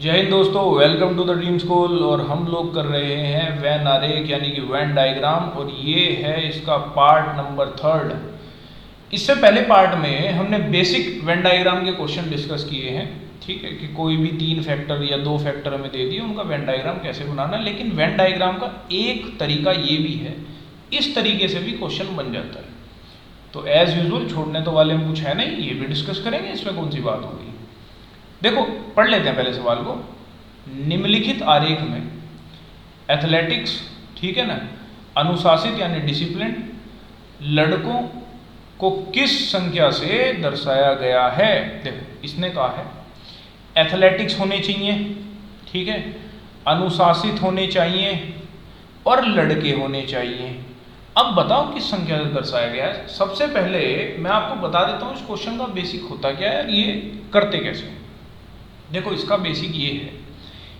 जय हिंद दोस्तों, welcome to the dream school. और हम लोग कर रहे हैं वैन आरेख यानी कि वैन डायग्राम, और ये है इसका पार्ट नंबर 3। इससे पहले पार्ट में हमने बेसिक वैन डायग्राम के क्वेश्चन डिस्कस किए हैं। ठीक है कि कोई भी 3 फैक्टर या 2 फैक्टर हमें दे दिए, उनका वैन डायग्राम कैसे बनाना। लेकिन वैन डायग्राम का एक तरीका ये भी है, इस तरीके से भी क्वेश्चन बन जाता है। तो एज यूजुअल छोड़ने तो वाले में कुछ है नहीं, ये भी डिस्कस करेंगे, इसमें कौन सी बात होगी। देखो पढ़ लेते हैं पहले सवाल को। निम्नलिखित आरेख में एथलेटिक्स, ठीक है ना, अनुशासित यानी डिसिप्लिन लड़कों को किस संख्या से दर्शाया गया है। देखो इसने कहा है एथलेटिक्स होने चाहिए, ठीक है, अनुशासित होने चाहिए और लड़के होने चाहिए। अब बताओ किस संख्या से दर्शाया गया है। सबसे पहले मैं आपको बता देता हूँ इस क्वेश्चन का बेसिक होता क्या है, ये करते कैसे। देखो इसका बेसिक ये है,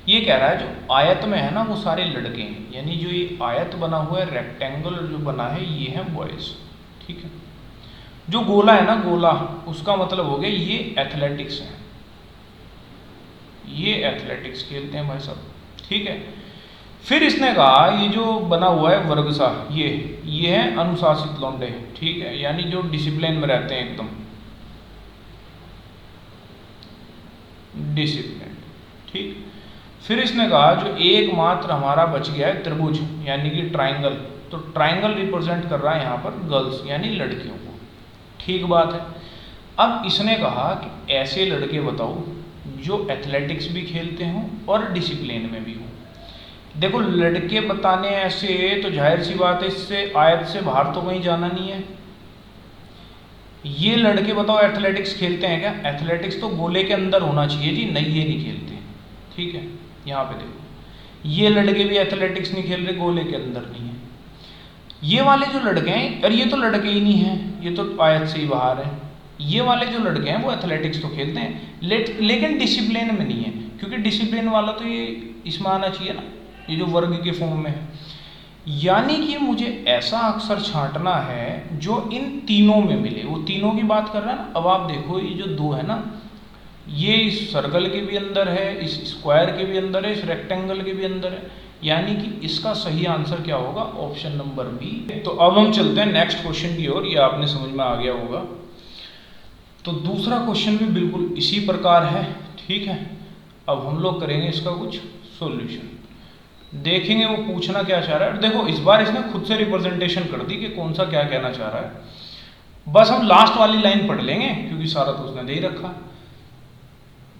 ये कह रहा है जो आयत में है ना वो सारे लड़के हैं, यानी जो ये आयत बना हुआ है, रेक्टेंगल जो बना है, ये है बॉयज, ठीक है। जो गोला है ना, गोला, उसका मतलब हो गया ये एथलेटिक्स है, ये एथलेटिक्स खेलते हैं भाई साहब, ठीक है। फिर इसने कहा ये जो बना हुआ है वर्ग सा, ये है अनुशासित लौंडे, ठीक है, यानी जो डिसिप्लिन में रहते हैं एकदम डिसिप्लिन, ठीक। फिर इसने कहा जो एकमात्र हमारा बच गया है त्रिभुज यानी कि ट्राइंगल, तो ट्राइंगल रिप्रेजेंट कर रहा है यहाँ पर गर्ल्स यानी लड़कियों को, ठीक बात है। अब इसने कहा कि ऐसे लड़के बताओ जो एथलेटिक्स भी खेलते हों और डिसिप्लिन में भी हों। देखो लड़के बताने ऐसे तो जाहिर सी बात है, इससे आयत से बाहर तो कहीं जाना नहीं है। ये लड़के बताओ एथलेटिक्स खेलते हैं क्या? एथलेटिक्स तो गोले के अंदर होना चाहिए जी, नहीं ये नहीं खेलते, ठीक है। यहाँ पे देखो ये लड़के भी एथलेटिक्स नहीं खेल रहे, गोले के अंदर नहीं है। ये वाले जो लड़के हैं, और ये तो लड़के ही नहीं हैं, ये तो आयत से ही बाहर है। ये वाले जो लड़के हैं वो एथलेटिक्स तो खेलते हैं, लेकिन डिसिप्लिन में नहीं है, क्योंकि डिसिप्लिन वाला तो ये इसमें आना चाहिए ना, ये जो वर्ग के फॉर्म में है। यानी कि मुझे ऐसा अक्षर छांटना है जो इन तीनों में मिले, वो तीनों की बात कर रहा है ना। अब आप देखो ये जो 2 है ना, ये इस सर्कल के भी अंदर है, इस स्क्वायर के भी अंदर है, इस रेक्टेंगल के भी अंदर है, यानी कि इसका सही आंसर क्या होगा? Option number B. तो अब हम चलते हैं नेक्स्ट क्वेश्चन की ओर, ये आपने समझ में आ गया होगा। तो दूसरा क्वेश्चन भी बिल्कुल इसी प्रकार है, ठीक है। अब हम लोग करेंगे इसका कुछ सॉल्यूशन, देखेंगे वो पूछना क्या चाह रहा है। देखो इस बार इसने खुद से रिप्रेजेंटेशन कर दी कि कौन सा क्या कहना चाह रहा है। बस हम लास्ट वाली लाइन पढ़ लेंगे क्योंकि सारा तो उसने दे ही रखा,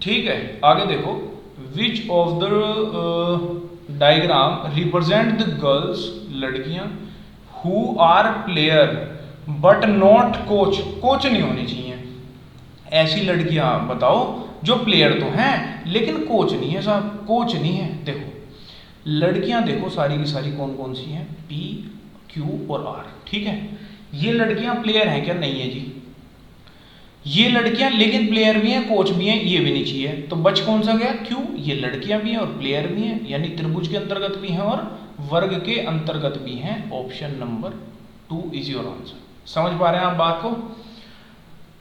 ठीक है। आगे देखो, which of the diagram represent the girls, लड़कियां, who are player but not coach, coach नहीं होनी चाहिए। ऐसी लड़कियां बताओ जो प्लेयर तो हैं लेकिन कोच नहीं है साहब, कोच नहीं है। देखो लड़कियां देखो सारी की सारी कौन कौन सी हैं, पी, क्यू और आर, ठीक है। ये लड़कियां प्लेयर हैं क्या? नहीं है जी। ये लड़कियां लेकिन प्लेयर भी हैं, कोच भी हैं, ये भी नहीं चाहिए। तो बच कौन सा गया? क्यू। ये लड़कियां भी हैं और प्लेयर भी हैं, यानी त्रिभुज के अंतर्गत भी हैं और वर्ग के अंतर्गत भी हैं। Option number 2 is your answer. समझ पा रहे हैं आप बात को?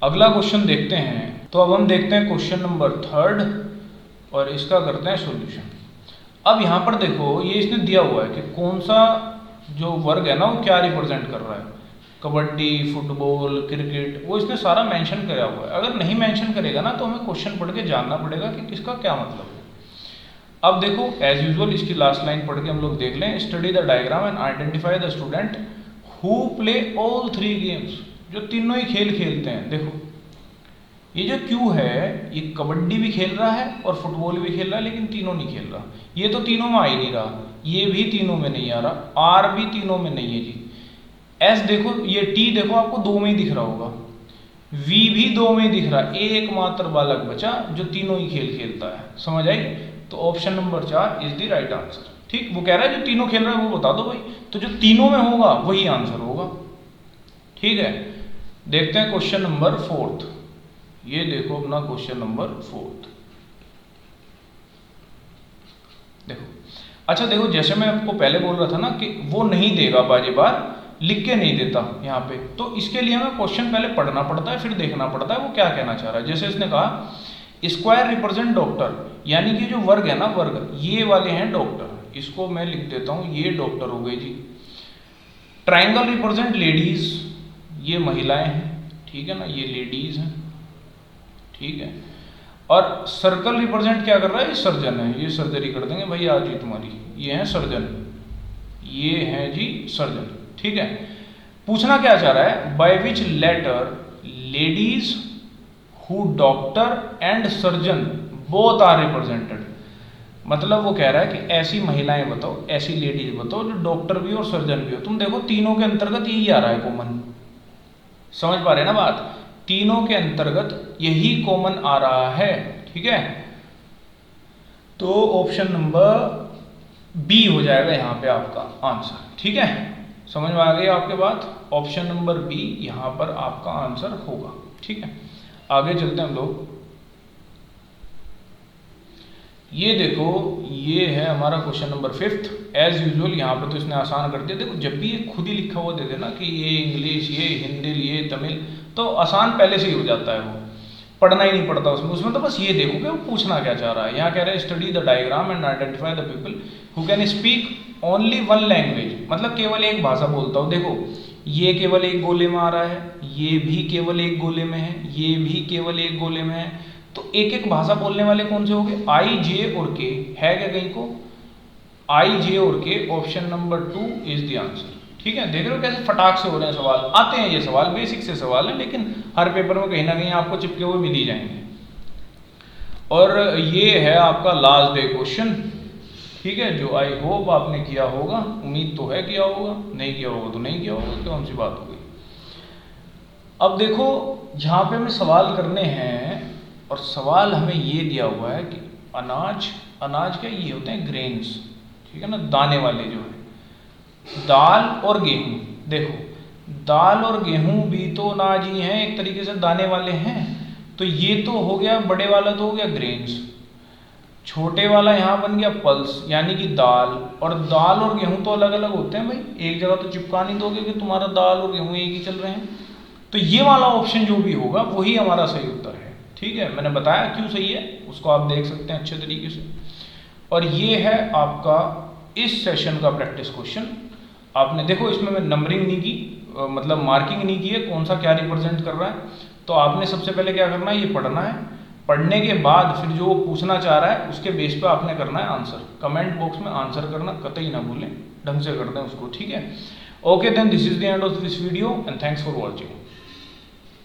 अगला क्वेश्चन देखते हैं। तो अब हम देखते हैं क्वेश्चन नंबर 3 और इसका करते हैं सॉल्यूशन। अब यहाँ पर देखो ये इसने दिया हुआ है कि कौन सा जो वर्ग है ना वो क्या रिप्रेजेंट कर रहा है, कबड्डी, फुटबॉल, क्रिकेट, वो इसने सारा मेंशन करा हुआ है। अगर नहीं मेंशन करेगा ना तो हमें क्वेश्चन पढ़ के जानना पड़ेगा कि किसका क्या मतलब है। अब देखो एज यूजुअल इसकी लास्ट लाइन पढ़ के हम लोग देख लें। Study the diagram and identify the student who play all 3 games, जो तीनों ही खेल खेलते हैं। देखो ये जो क्यू है ये कबड्डी भी खेल रहा है और फुटबॉल भी खेल रहा है, लेकिन तीनों नहीं खेल रहा। ये तो तीनों में आ ही नहीं रहा, ये भी तीनों में नहीं आ रहा, आर भी तीनों में नहीं है जी। एस देखो, ये टी देखो आपको 2 में ही दिख रहा होगा, वी भी 2 में ही दिख रहा है। एकमात्र बालक बचा जो तीनों ही खेल खेलता है। समझ आई? तो option number 4 is the right answer, ठीक। वो कह रहा है जो तीनों खेल रहा है वो बता दो भाई, तो जो तीनों में होगा वही आंसर होगा, ठीक है। देखते हैं क्वेश्चन नंबर 4। ये देखो अपना क्वेश्चन नंबर 4। देखो अच्छा देखो, जैसे मैं आपको पहले बोल रहा था ना कि वो नहीं देगा बाजी बार, लिख के नहीं देता यहाँ पे, तो इसके लिए हमें क्वेश्चन पहले पढ़ना पड़ता है फिर देखना पड़ता है वो क्या कहना चाह रहा है। जैसे इसने कहा स्क्वायर रिप्रेजेंट डॉक्टर, यानी कि जो वर्ग है ना, वर्ग ये वाले हैं डॉक्टर, इसको मैं लिख देता हूं, ये डॉक्टर हो गए जी। ट्राइंगल रिप्रेजेंट लेडीज, ये महिलाएं हैं, ठीक है ना, ये लेडीज हैं, ठीक है। और सर्कल रिप्रेजेंट क्या कर रहा है, ये सर्जन है, ये सर्जरी कर देंगे भाई आज ही तुम्हारी, ये है सर्जन, ये है जी सर्जन, ठीक है। पूछना क्या चाह रहा है, by which letter ladies who doctor and surgeon both are represented, मतलब वो कह रहा है कि ऐसी महिलाएं बताओ, ऐसी लेडीज बताओ जो डॉक्टर भी और सर्जन भी हो। तुम देखो तीनों के अंतर्गत यही आ रहा है कॉमन, समझ पा रहे हैं ना बात, तीनों के अंतर्गत यही कॉमन आ रहा है, ठीक है। तो ऑप्शन नंबर बी हो जाएगा यहाँ पे आपका आंसर, ठीक है। समझ में आ गई आपके बात, ऑप्शन नंबर बी यहाँ पर आपका आंसर होगा, ठीक है। आगे चलते हैं हम लोग। ये देखो, ये है हमारा question number 5th। As usual यहाँ पे तो इसने आसान कर दिया। देखो जब भी ये खुद ही लिखा हुआ दे देना कि ये इंग्लिश, ये हिंदी, ये तमिल, तो आसान पहले से ही हो जाता है, वो पढ़ना ही नहीं पड़ता उसमें तो बस ये देखो कि वो पूछना क्या चाह रहा है। यहाँ कह रहे हैं study the diagram and identify the people who can speak only one language, मतलब केवल एक भाषा बोलता हो। देखो ये केवल एक गोले में आ रहा है, ये भी केवल एक गोले में है, ये भी केवल एक गोले में है, तो एक एक भाषा बोलने वाले कौन से हो गए, आई, जे और के, है क्या कहीं को, आई, जे और के, option number 2 is the answer, ठीक है। देख रहे हो कैसे फटाक से हो रहे हैं सवाल, आते हैं ये सवाल, बेसिक से सवाल है, लेकिन हर पेपर में कहीं ना कहीं आपको चिपके हुए मिल ही जाएंगे। और ये है आपका लास्ट डे क्वेश्चन, ठीक है, जो आई होप आपने किया होगा, उम्मीद तो है किया होगा, नहीं किया होगा तो नहीं किया होगा, कौन सी बात हो गई। अब देखो जहाँ पे हमें सवाल करने हैं, और सवाल हमें ये दिया हुआ है कि अनाज, अनाज क्या ये होते हैं ग्रेन्स, ठीक है ना, दाने वाले जो है, दाल और गेहूं। देखो दाल और गेहूं भी तो अनाज ही हैं, एक तरीके से दाने वाले हैं, तो ये तो हो गया बड़े वाला, तो हो गया ग्रेन्स, छोटे वाला यहाँ बन गया पल्स, यानी कि दाल। और दाल और गेहूं तो अलग अलग होते हैं भाई, एक जगह तो चिपका नहीं दोगे कि तुम्हारा दाल और गेहूं एक ही चल रहे हैं। तो ये वाला ऑप्शन जो भी होगा वही हमारा सही उत्तर है, ठीक है। मैंने बताया क्यों सही है, उसको आप देख सकते हैं अच्छे तरीके से। और ये है आपका इस सेशन का प्रैक्टिस क्वेश्चन। आपने देखो इसमें मैं नंबरिंग नहीं की, मतलब मार्किंग नहीं की है, कौन सा क्या रिप्रेजेंट कर रहा है। तो आपने सबसे पहले क्या करना है, ये पढ़ना है, पढ़ने के बाद फिर जो वो पूछना चाह रहा है उसके बेस पे आपने करना है आंसर। कमेंट बॉक्स में आंसर करना कतई ना भूलें, ढंग से कर दें उसको, ठीक है। Okay then, this is the end of this video and thanks for watching.